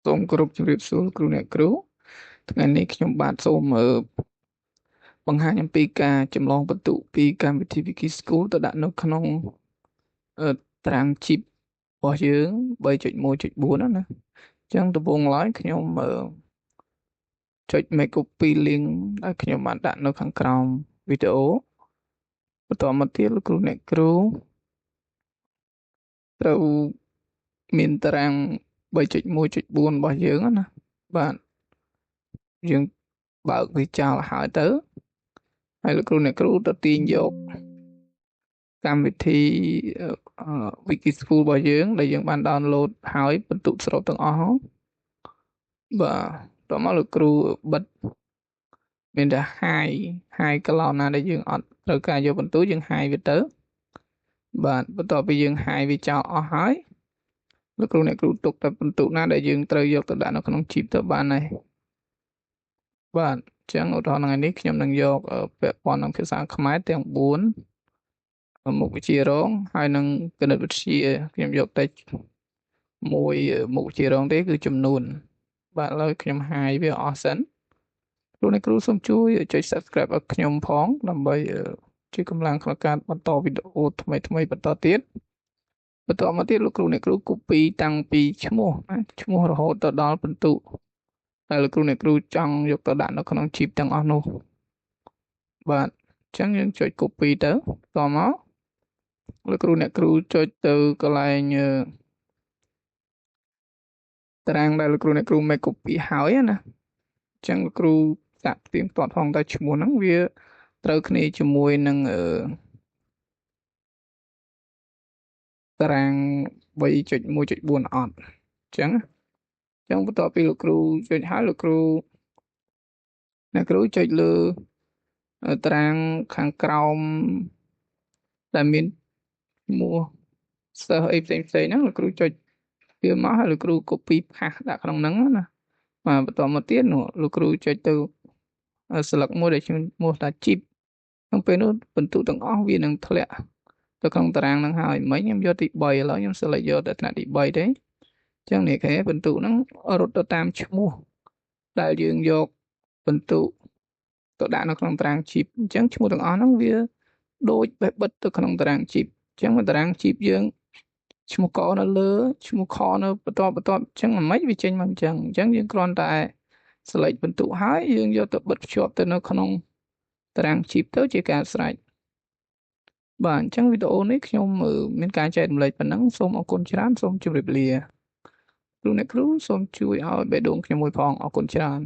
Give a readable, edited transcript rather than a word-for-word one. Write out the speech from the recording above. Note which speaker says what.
Speaker 1: សូមគោរពជម្រាបសួរគ្រូអ្នកគ្រូថ្ងៃនេះខ្ញុំបាទសូមបង្ហាញអំពីការចម្លងបន្ទុកពីកម្មវិធី Wiki School ទៅដាក់នៅក្នុងតារាង chip របស់យើង 3.1.4 ណាអញ្ចឹងដំបូងឡើយខ្ញុំចុច make copy link ដែលខ្ញុំបានដាក់នៅខាងក្រោមវីដេអូបន្តមកទៀតលោកគ្រូអ្នកគ្រូត្រូវមានតារាង 3.1.4 របស់យើងណាបាទយើងបើកវាចោលហើយទៅហើយលោកគ្រូអ្នកគ្រូទៅទាញយកកម្មវិធី Wiki School របស់យើងដែលយើងបាន download ហើយបន្ទុកសរុបទាំងអស់បាទតោះមកលោកគ្រូបិទមានតែហាយកន្លងណាដែលយើងអត់ត្រូវការយកបន្ទុកយើងហាយវាទៅបាទបន្ទាប់ពីយើងហាយវាចោលអស់ហើយលោកគ្រូអ្នកគ្រូទុកតែបន្ទុកណាដែលយើងត្រូវយកទៅដាក់នៅក្នុង chip ទៅបានហើយបាទអញ្ចឹងឧទាហរណ៍ថ្ងៃនេះខ្ញុំនឹងយកពាក់ព័ន្ធនឹងភាសាខ្មែរទាំង4មុខវិជ្ជារងហើយនឹងគណិតវិទ្យាខ្ញុំយកតែមួយមុខវិជ្ជារងទេគឺចំនួនបាទឥឡូវខ្ញុំហាយវាអស់សិនគ្រូអ្នកគ្រូសូមជួយចុច Subscribe ឲ្យខ្ញុំផងដើម្បីជាកម្លាំងក្នុងការបន្តវីដេអូថ្មីបន្តទៀតបន្តមកទៀតលោកគ្រូអ្នកគ្រូ copy តាំងពីឈ្មោះរហូតទៅដល់បន្ទុកហើយលោកគ្រូអ្នកគ្រូចង់យកទៅដាក់នៅក្នុង chip ទាំងអស់នោះបាទអញ្ចឹងយើងចុច copy ទៅតមកលោកគ្រូអ្នកគ្រូចុចទៅកន្លែងតារាងដែលលោកគ្រូអ្នកគ្រូ make copy ហើយណាអញ្ចឹងលោកគ្រូតាក់ផ្ទៀងផ្ទាត់ផងតែឈ្មោះហ្នឹងវាត្រូវគ្នាជាមួយនឹងតារាង 3.1.4 អត់អញ្ចឹងបន្ទាប់ពីលោកគ្រូចុចហើយលោកគ្រូអ្នកគ្រូចុចលើតារាងខាងក្រោមដែលមានឈ្មោះសិស្សអីផ្សេងហ្នឹងលោកគ្រូចុចវាមកហើយលោកគ្រូ copy ផាសដាក់ក្នុងហ្នឹងណាបាទបន្តមកទៀតលោកគ្រូចុចទៅស្លឹកមួយដែលឈ្មោះថា chip ក្នុងពេលនោះបន្ទុកទាំងអស់វានឹងធ្លាក់ទៅក្នុងតារាងហ្នឹងហើយមិញខ្ញុំយកទី3ឥឡូវខ្ញុំ select យកតែថ្នាក់ទី3ទេអញ្ចឹងនេះគេបន្ទុកហ្នឹងរត់ទៅតាមឈ្មោះដែលយើងយកបន្ទុកទៅដាក់នៅក្នុងតារាង chip អញ្ចឹងឈ្មោះទាំងអស់ហ្នឹងវាដូចបេះបិទទៅក្នុងតារាង chip អញ្ចឹងតារាង chip យើងឈ្មោះកនៅលើឈ្មោះខនៅបន្តអញ្ចឹងមិនវាចេញមកអញ្ចឹងយើងគ្រាន់តែ select បន្ទុកហើយយើងយកទៅបិទភ្ជាប់ទៅនៅក្នុងតារាង chip ទៅជាការស្រេចបាទអញ្ចឹងវីដេអូនេះខ្ញុំមានការចែករំលែកប៉ុណ្ណឹងសូមអរគុណច្រើនសូមជម្រាបលាគ្រូអ្នកគ្រូសូមជួយឲ្យបេះដូងខ្ញុំមួយផងអរគុណច្រើន